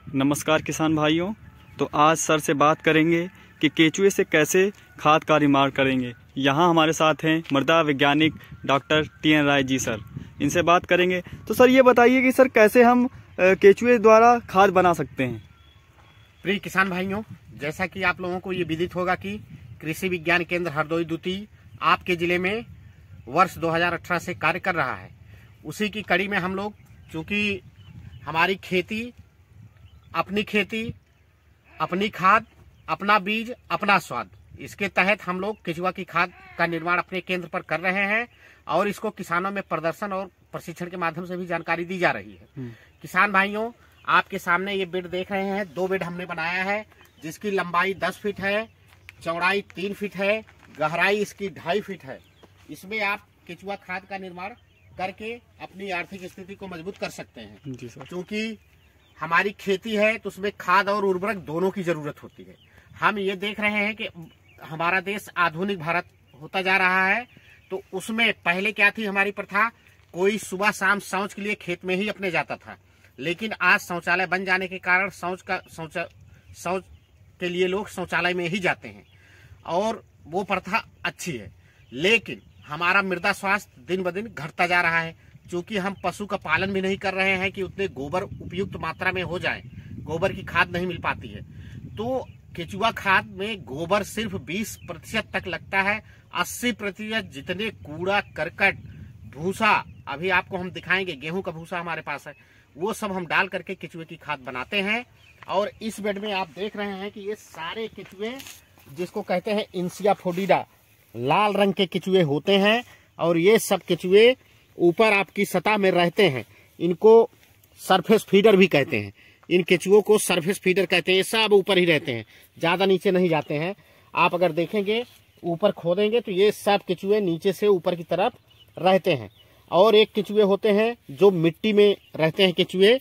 नमस्कार किसान भाइयों। तो आज सर से बात करेंगे कि केचुए से कैसे खाद का निर्माण करेंगे। यहाँ हमारे साथ हैं मृदा वैज्ञानिक doctor TN Rai ji sir. इनसे बात करेंगे। तो सर ये बताइए कि सर कैसे हम केचुए द्वारा खाद बना सकते हैं। प्रिय किसान भाइयों, जैसा कि आप लोगों को ये विदित होगा कि कृषि विज्ञान केंद्र हरदोई द्वितीय आपके जिले में वर्ष 2018 से कार्य कर रहा है। उसी की कड़ी में हम लोग, चूँकि हमारी खेती, अपनी खाद, अपना बीज, अपना स्वाद, इसके तहत हम लोग केचुआ की खाद का निर्माण अपने केंद्र पर कर रहे हैं और इसको किसानों में प्रदर्शन और प्रशिक्षण के माध्यम से भी जानकारी दी जा रही है। किसान भाइयों, आपके सामने ये बेड देख रहे हैं। 2 बेड हमने बनाया है, जिसकी लंबाई 10 फीट है, चौड़ाई 3 फीट है, गहराई इसकी 2.5 फीट है। इसमें आप केचुआ खाद का निर्माण करके अपनी आर्थिक स्थिति को मजबूत कर सकते हैं। क्योंकि हमारी खेती है तो उसमें खाद और उर्वरक दोनों की जरूरत होती है। हम ये देख रहे हैं कि हमारा देश आधुनिक भारत होता जा रहा है, तो उसमें पहले क्या थी हमारी प्रथा, कोई सुबह शाम शौच के लिए खेत में ही अपने जाता था। लेकिन आज शौचालय बन जाने के कारण शौच के लिए लोग शौचालय में ही जाते हैं और वो प्रथा अच्छी है। लेकिन हमारा मृदा स्वास्थ्य दिन ब दिन घटता जा रहा है, क्योंकि हम पशु का पालन भी नहीं कर रहे हैं कि उतने गोबर उपयुक्त मात्रा में हो जाए। गोबर की खाद नहीं मिल पाती है, तो केचुआ खाद में गोबर सिर्फ 20% तक लगता है। 80% जितने कूड़ा करकट भूसा, अभी आपको हम दिखाएंगे, गेहूं का भूसा हमारे पास है, वो सब हम डाल करके केचुए की खाद बनाते हैं। और इस बेड में आप देख रहे हैं कि ये सारे केचुए, जिसको कहते हैं इंसियाफोडिडा, लाल रंग के केचुए होते हैं। और ये सब केचुए ऊपर आपकी सतह में रहते हैं। इनको सरफेस फीडर भी कहते हैं। इन केचुओं को सरफेस फीडर कहते हैं। ये सब ऊपर ही रहते हैं, ज्यादा नीचे नहीं जाते हैं। आप अगर देखेंगे, ऊपर खोदेंगे तो ये सब केचुए नीचे से ऊपर की तरफ रहते हैं। और एक केचुए होते हैं जो मिट्टी में रहते हैं केचुए,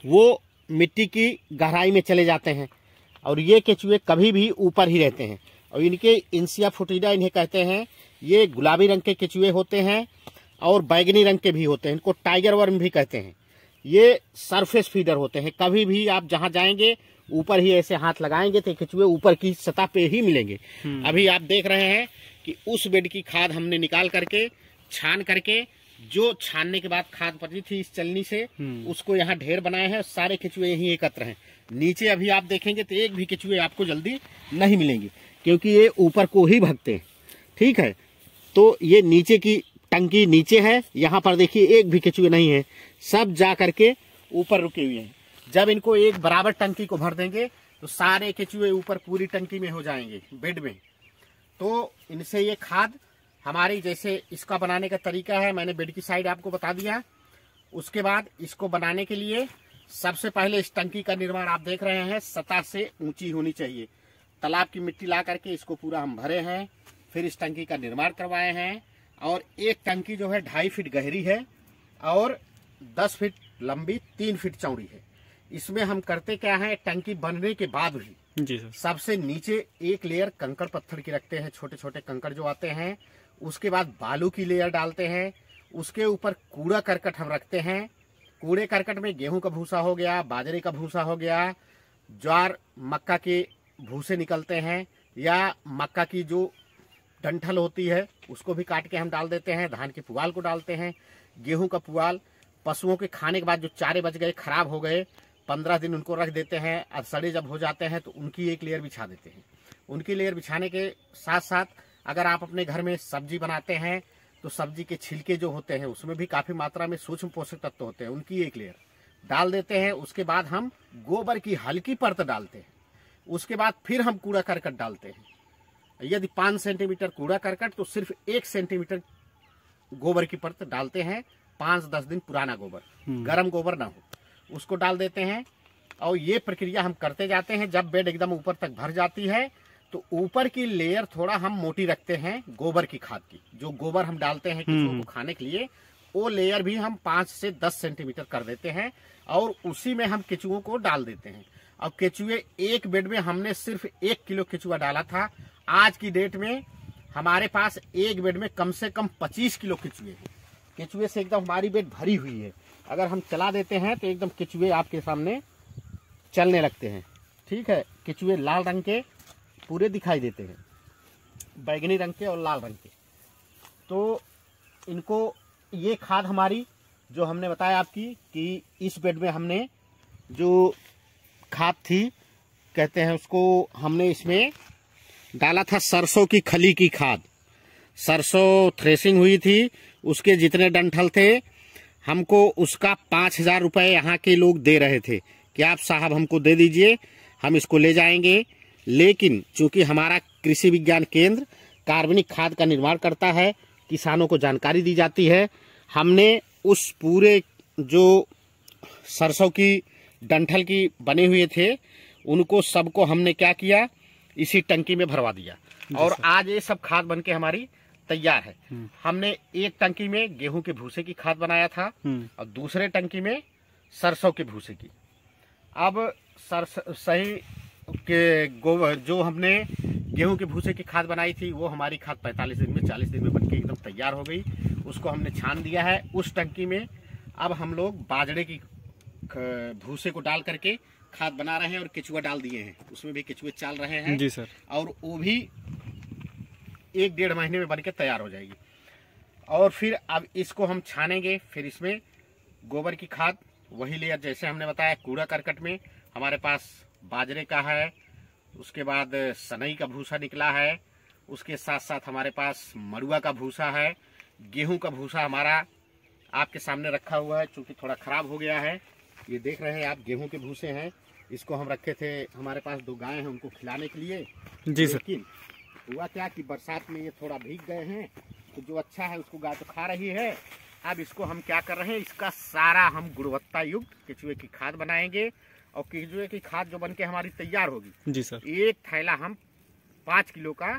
वो मिट्टी की गहराई में चले जाते हैं। और ये केचुए कभी भी ऊपर ही रहते हैं। और इनके इंसियाफोडिडा इन्हें कहते हैं। ये गुलाबी रंग के केचुए होते हैं और बैगनी रंग के भी होते हैं। इनको टाइगर वर्म भी कहते हैं। ये सरफेस फीडर होते हैं। कभी भी आप जहां जाएंगे ऊपर ही ऐसे हाथ लगाएंगे तो केचुए ऊपर की सतह पे ही मिलेंगे। अभी आप देख रहे हैं कि उस बेड की खाद हमने निकाल करके, छान करके, जो छानने के बाद खाद पड़ी थी इस चलनी से, उसको यहाँ ढेर बनाए हैं। सारे केचुए यहीं एकत्र हैं। नीचे अभी आप देखेंगे तो एक भी केचुए आपको जल्दी नहीं मिलेंगे, क्योंकि ये ऊपर को ही भगते हैं। ठीक है, तो ये नीचे की टंकी नीचे है, यहाँ पर देखिए एक भी केचुए नहीं है, सब जा करके ऊपर रुके हुए हैं। जब इनको एक बराबर टंकी को भर देंगे तो सारे केचुए ऊपर पूरी टंकी में हो जाएंगे बेड में। तो इनसे ये खाद हमारी, जैसे इसका बनाने का तरीका है, मैंने बेड की साइड आपको बता दिया। उसके बाद इसको बनाने के लिए सबसे पहले इस टंकी का निर्माण आप देख रहे हैं, सतह से ऊंची होनी चाहिए। तालाब की मिट्टी ला करके इसको पूरा हम भरे हैं, फिर इस टंकी का निर्माण करवाए हैं। और एक टंकी जो है 2.5 फीट गहरी है और 10 फीट लंबी, 3 फीट चौड़ी है। इसमें हम करते क्या है, टंकी बनने के बाद भी जी सर, सबसे नीचे एक लेयर कंकड़ पत्थर की रखते हैं, छोटे छोटे कंकड़ जो आते हैं। उसके बाद बालू की लेयर डालते हैं। उसके ऊपर कूड़ा करकट हम रखते हैं। कूड़े करकट में गेहूं का भूसा हो गया, बाजरे का भूसा हो गया, ज्वार मक्का के भूसे निकलते हैं, या मक्का की जो डंठल होती है उसको भी काट के हम डाल देते हैं। धान के पुआल को डालते हैं, गेहूं का पुआल। पशुओं के खाने के बाद जो चारे बच गए, खराब हो गए, 15 दिन उनको रख देते हैं। अब सड़े जब हो जाते हैं तो उनकी एक लेयर बिछा देते हैं। उनकी लेयर बिछाने के साथ साथ अगर आप अपने घर में सब्जी बनाते हैं तो सब्जी के छिलके जो होते हैं उसमें भी काफी मात्रा में सूक्ष्म पोषक तत्व होते हैं, उनकी एक लेयर डाल देते हैं। उसके बाद हम गोबर की हल्की परत डालते हैं। उसके बाद फिर हम कूड़ा करकट डालते हैं। यदि 5 सेंटीमीटर कूड़ा करकट तो सिर्फ 1 सेंटीमीटर गोबर की परत डालते हैं। 5-10 दिन पुराना गोबर, गर्म गोबर ना हो, उसको डाल देते हैं। और ये प्रक्रिया हम करते जाते हैं। जब बेड एकदम ऊपर तक भर जाती है तो ऊपर की लेयर थोड़ा हम मोटी रखते हैं गोबर की खाद की। जो गोबर हम डालते हैं केचुओं को खाने के लिए, वो लेयर भी हम 5 से 10 सेंटीमीटर कर देते हैं और उसी में हम केचुओं को डाल देते हैं। और केचुए, एक बेड में हमने सिर्फ 1 किलो केचुआ डाला था। आज की डेट में हमारे पास एक बेड में कम से कम 25 किलो केचुए हैं। केचुए से एकदम हमारी बेड भरी हुई है। अगर हम चला देते हैं तो एकदम केचुए आपके सामने चलने लगते हैं। ठीक है, केचुए लाल रंग के पूरे दिखाई देते हैं, बैगनी रंग के और लाल रंग के। तो इनको ये खाद हमारी जो हमने बताया आपकी कि इस बेड में हमने जो खाद थी कहते हैं उसको, हमने इसमें डाला था सरसों की खली की खाद। सरसों थ्रेसिंग हुई थी, उसके जितने डंठल थे हमको उसका 5,000 रुपये यहाँ के लोग दे रहे थे कि आप साहब हमको दे दीजिए, हम इसको ले जाएंगे। लेकिन चूंकि हमारा कृषि विज्ञान केंद्र कार्बनिक खाद का निर्माण करता है, किसानों को जानकारी दी जाती है, हमने उस पूरे जो सरसों की डंठल की बने हुए थे उनको सबको हमने क्या किया, इसी टंकी में भरवा दिया और आज ये सब खाद बनके हमारी तैयार है। हमने एक टंकी में गेहूं के भूसे की खाद बनाया था और दूसरे टंकी में सरसों के भूसे की। अब सही के गोबर जो हमने गेहूं के भूसे की खाद बनाई थी वो हमारी खाद 45 दिन में 40 दिन में बनके एकदम तैयार हो गई। उसको हमने छान दिया है। उस टंकी में अब हम लोग बाजरे की भूसे को डाल करके खाद बना रहे हैं और केचुआ डाल दिए हैं, उसमें भी केचुए चाल रहे हैं जी सर। और वो भी 1-1.5 महीने में बनके तैयार हो जाएगी। और फिर अब इसको हम छानेंगे, फिर इसमें गोबर की खाद वही लेयर जैसे हमने बताया, कूड़ा करकट में हमारे पास बाजरे का है, उसके बाद सनई का भूसा निकला है, उसके साथ साथ हमारे पास मड़ुआ का भूसा है, गेहूं का भूसा हमारा आपके सामने रखा हुआ है, चूंकि थोड़ा खराब हो गया है। ये देख रहे हैं आप, गेहूं के भूसे हैं, इसको हम रखे थे, हमारे पास 2 गाय हैं उनको खिलाने के लिए जी सर। लेकिन हुआ क्या कि बरसात में ये थोड़ा भीग गए हैं, तो जो अच्छा है उसको गाय तो खा रही है। अब इसको हम क्या कर रहे हैं, इसका सारा हम गुणवत्ता युक्त केचुए की खाद बनाएंगे और केचुए की खाद जो बनके हमारी तैयार होगी जी सर। एक थैला हम 5 किलो का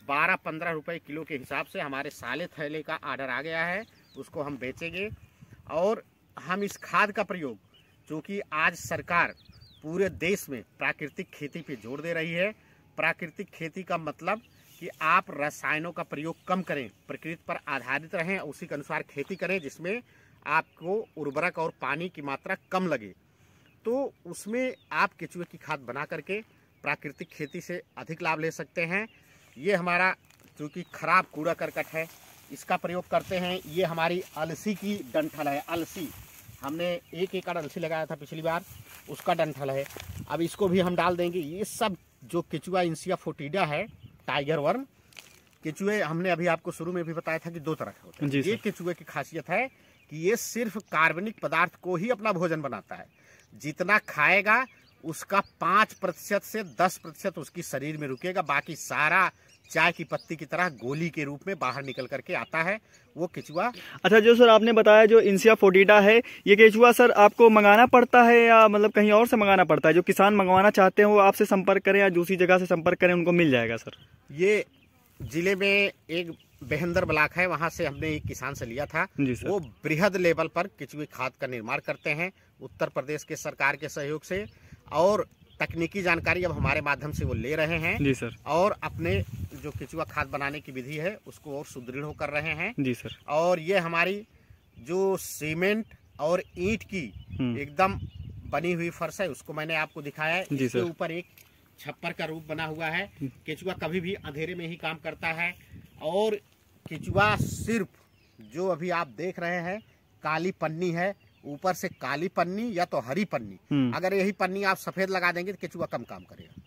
12-15 रुपए किलो के हिसाब से हमारे साले थैले का ऑर्डर आ गया है, उसको हम बेचेंगे। और हम इस खाद का प्रयोग, चूँकि आज सरकार पूरे देश में प्राकृतिक खेती पे जोर दे रही है। प्राकृतिक खेती का मतलब कि आप रसायनों का प्रयोग कम करें, प्रकृति पर आधारित रहें, उसी के अनुसार खेती करें जिसमें आपको उर्वरक और पानी की मात्रा कम लगे। तो उसमें आप केचुए की खाद बना करके प्राकृतिक खेती से अधिक लाभ ले सकते हैं। ये हमारा चूँकि खराब कूड़ा करकट है, इसका प्रयोग करते हैं। ये हमारी अलसी की डंठल है, अलसी हमने 1 एकड़ अलसी लगाया था पिछली बार, उसका डंठल है। अब इसको भी हम डाल देंगे। ये सब जो केचुआ इंसिया फोर्टिडा है, टाइगर वर्म केचुए, हमने अभी आपको शुरू में भी बताया था कि 2 तरह के होते हैं। ये केचुए की खासियत है कि ये सिर्फ कार्बनिक पदार्थ को ही अपना भोजन बनाता है। जितना खाएगा उसका 5% से 10% उसकी शरीर में रुकेगा, बाकी सारा चाय की पत्ती की तरह गोली के रूप में बाहर निकल करके आता है वो केचुआ। अच्छा, जो सर आपने बताया जो इंसिया फोर्टिडा है, ये केचुआ सर आपको मंगाना पड़ता है या मतलब कहीं और से मंगाना पड़ता है? जो किसान मंगवाना चाहते हैं वो आपसे संपर्क करें या दूसरी जगह से संपर्क करें, उनको मिल जाएगा सर? ये जिले में एक बेहंदर ब्लॉक है, वहां से हमने एक किसान से लिया था। वो बृहद लेवल पर केचुए खाद का निर्माण करते हैं उत्तर प्रदेश के सरकार के सहयोग से, और तकनीकी जानकारी अब हमारे माध्यम से वो ले रहे हैं जी सर। और अपने जो केचुआ खाद बनाने की विधि है उसको और सुदृढ़ कर रहे हैं जी सर। और ये हमारी जो सीमेंट और ईंट की एकदम बनी हुई फर्श है उसको मैंने आपको दिखाया है। इसके ऊपर एक छप्पर का रूप बना हुआ है। केचुआ कभी भी अंधेरे में ही काम करता है और केचुआ सिर्फ जो अभी आप देख रहे हैं काली पन्नी है, ऊपर से काली पन्नी या तो हरी पन्नी, अगर यही पन्नी आप सफेद लगा देंगे तो केचुआ कम काम करेगा।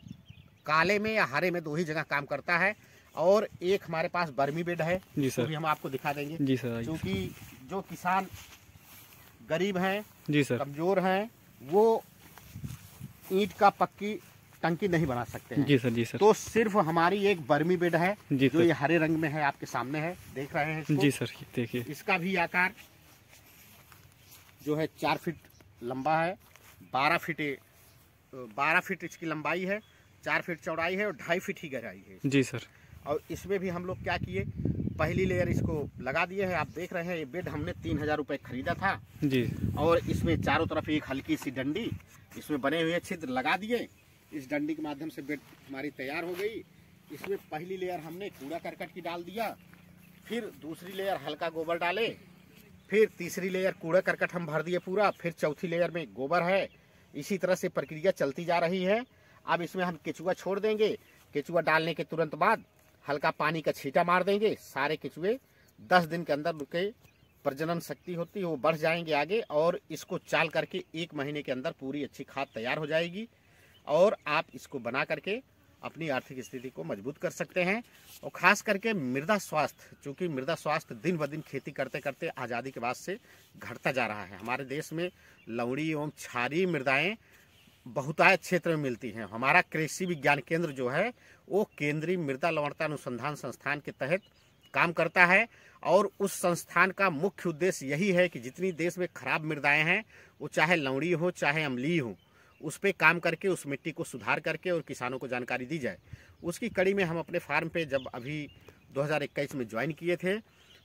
काले में या हरे में 2 ही जगह काम करता है। और एक हमारे पास बर्मी बेड है तो भी हम आपको दिखा देंगे जी सर। क्योंकि जो किसान गरीब हैं जी सर, कमजोर हैं, वो ईंट का पक्की टंकी नहीं बना सकते हैं जी सर। जी सर। तो सिर्फ हमारी एक बर्मी बेड है जी जो ये हरे रंग में है, आपके सामने है, देख रहे हैं इसको? जी सर, देखिए इसका भी आकार जो है 4 फीट लंबा है, 12 फीट इसकी लंबाई है, 4 फीट चौड़ाई है और 2.5 फीट ही गहराई है जी सर। और इसमें भी हम लोग क्या किए, पहली लेयर इसको लगा दिए है। आप देख रहे हैं ये बेड हमने 3000 रुपये खरीदा था जी, और इसमें चारों तरफ एक हल्की सी डंडी इसमें बने हुए छिद्र लगा दिए। इस डंडी के माध्यम से बेड हमारी तैयार हो गई। इसमें पहली लेयर हमने कूड़ा करकट की डाल दिया, फिर दूसरी लेयर हल्का गोबर डाले, फिर तीसरी लेयर कूड़ा करकट हम भर दिए पूरा, फिर चौथी लेयर में गोबर है, इसी तरह से प्रक्रिया चलती जा रही है। अब इसमें हम केचुआ छोड़ देंगे। केचुआ डालने के तुरंत बाद हल्का पानी का छींटा मार देंगे। सारे केचुए 10 दिन के अंदर उनके प्रजनन शक्ति होती है वो बढ़ जाएंगे आगे, और इसको चाल करके 1 महीने के अंदर पूरी अच्छी खाद तैयार हो जाएगी और आप इसको बना करके अपनी आर्थिक स्थिति को मजबूत कर सकते हैं। और खास करके मृदा स्वास्थ्य, चूँकि मृदा स्वास्थ्य दिन ब दिन खेती करते करते आज़ादी के बाद से घटता जा रहा है। हमारे देश में लवणी एवं क्षारीय मृदाएँ बहुतायत क्षेत्र में मिलती हैं। हमारा कृषि विज्ञान केंद्र जो है वो केंद्रीय मृदा लवणता अनुसंधान संस्थान के तहत काम करता है, और उस संस्थान का मुख्य उद्देश्य यही है कि जितनी देश में खराब मृदाएं हैं, वो चाहे लवणीय हो चाहे अम्लीय हो, उस पर काम करके उस मिट्टी को सुधार करके और किसानों को जानकारी दी जाए। उसकी कड़ी में हम अपने फार्म पे जब अभी 2021 में ज्वाइन किए थे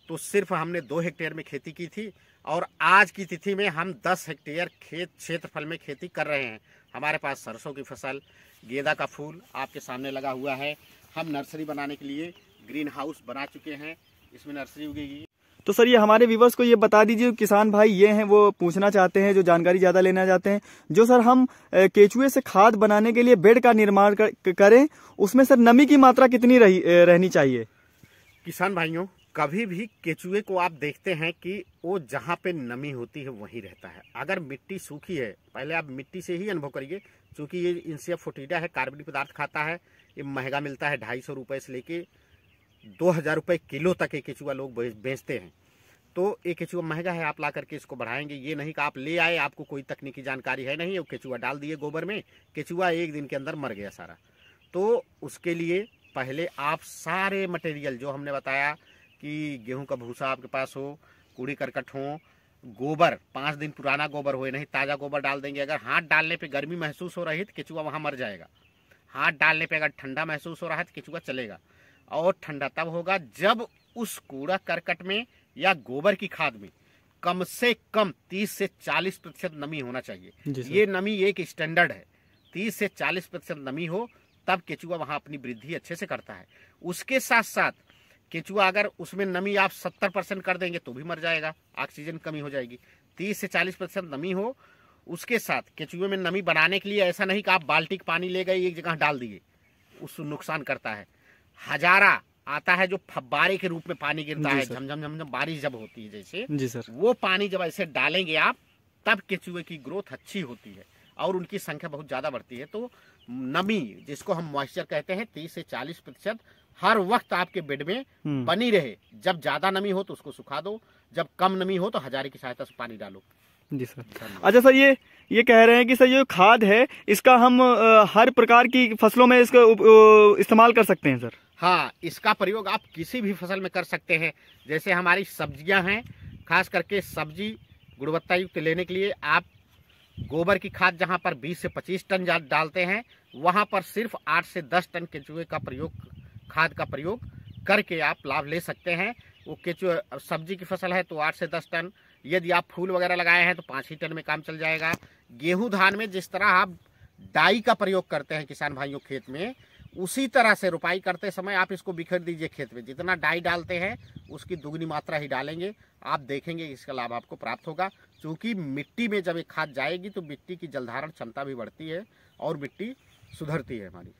तो सिर्फ हमने 2 हेक्टेयर में खेती की थी, और आज की तिथि में हम 10 हेक्टेयर खेत क्षेत्रफल में खेती कर रहे हैं। हमारे पास सरसों की फसल, गेंदा का फूल आपके सामने लगा हुआ है। हम नर्सरी बनाने के लिए ग्रीन हाउस बना चुके हैं, इसमें नर्सरी उगेगी। तो सर ये हमारे व्यूवर्स को ये बता दीजिए, किसान भाई ये हैं वो पूछना चाहते हैं, जो जानकारी ज़्यादा लेना चाहते हैं, जो सर हम केचुए से खाद बनाने के लिए बेड का निर्माण करें, उसमें सर नमी की मात्रा कितनी रहनी चाहिए? किसान भाइयों, कभी भी केचुए को आप देखते हैं कि वो जहाँ पे नमी होती है वहीं रहता है। अगर मिट्टी सूखी है, पहले आप मिट्टी से ही अनुभव करिए, क्योंकि ये इंसिया फोर्टिडा है, कार्बनिक पदार्थ खाता है, ये महंगा मिलता है। 250 रुपये से लेके 2000 रुपये किलो तक ये केचुआ लोग बेचते हैं। तो ये केचुआ महंगा है, आप ला करके इसको बढ़ाएंगे। ये नहीं कि आप ले आए, आपको कोई तकनीकी जानकारी है नहीं, वो केचुआ डाल दिए गोबर में, केचुआ 1 दिन के अंदर मर गया सारा। तो उसके लिए पहले आप सारे मटेरियल जो हमने बताया कि गेहूं का भूसा आपके पास हो, कूड़ी करकट हो, गोबर 5 दिन पुराना गोबर हो, नहीं ताज़ा गोबर डाल देंगे। अगर हाथ डालने पे गर्मी महसूस हो रही है तो केचुआ वहाँ मर जाएगा। हाथ डालने पे अगर ठंडा महसूस हो रहा है तो केचुआ चलेगा, और ठंडा तब होगा जब उस कूड़ा करकट में या गोबर की खाद में कम से कम 30 से 40% नमी होना चाहिए। ये नमी एक स्टैंडर्ड है, 30 से 40% नमी हो तब केचुआ वहाँ अपनी वृद्धि अच्छे से करता है। उसके साथ साथ केचुआ अगर उसमें नमी आप 70% कर देंगे तो भी मर जाएगा, ऑक्सीजन कमी हो जाएगी। 30 से 40% नमी हो, उसके साथ केचुए में नमी बनाने के लिए ऐसा नहीं कि आप बाल्टी का पानी ले गए एक जगह डाल दिए, उसको नुकसान करता है। हजारा आता है जो फब्बारे के रूप में पानी गिरता है, झमझम झमझम बारिश जब होती है जैसे, जी सर, वो पानी जब ऐसे डालेंगे आप, तब केचुए की ग्रोथ अच्छी होती है और उनकी संख्या बहुत ज्यादा बढ़ती है। तो नमी, जिसको हम मॉइस्चर कहते हैं, 30 से 40% हर वक्त आपके बेड में बनी रहे। जब ज्यादा नमी हो तो उसको सुखा दो, जब कम नमी हो तो हजारे की सहायता से पानी डालो। जी सर। अच्छा सर, ये कह रहे हैं कि सर ये खाद है इसका हम हर प्रकार की फसलों में इसका इस्तेमाल कर सकते हैं सर? हाँ, इसका प्रयोग आप किसी भी फसल में कर सकते हैं। जैसे हमारी सब्जियां हैं, खास करके सब्जी गुणवत्ता युक्त लेने के लिए आप गोबर की खाद जहां पर 20 से 25 टन डालते हैं, वहां पर सिर्फ 8 से 10 टन केचुए का प्रयोग, खाद का प्रयोग करके आप लाभ ले सकते हैं। वो केचुए सब्जी की फसल है तो 8 से 10 टन, यदि आप फूल वगैरह लगाए हैं तो 5 ही टन में काम चल जाएगा। गेहूं धान में जिस तरह आप डाई का प्रयोग करते हैं किसान भाइयों खेत में, उसी तरह से रुपाई करते समय आप इसको बिखेर दीजिए खेत में। जितना डाई डालते हैं उसकी दुगनी मात्रा ही डालेंगे, आप देखेंगे इसका लाभ आपको प्राप्त होगा। क्योंकि मिट्टी में जब एक खाद जाएगी तो मिट्टी की जलधारण क्षमता भी बढ़ती है और मिट्टी सुधरती है हमारी।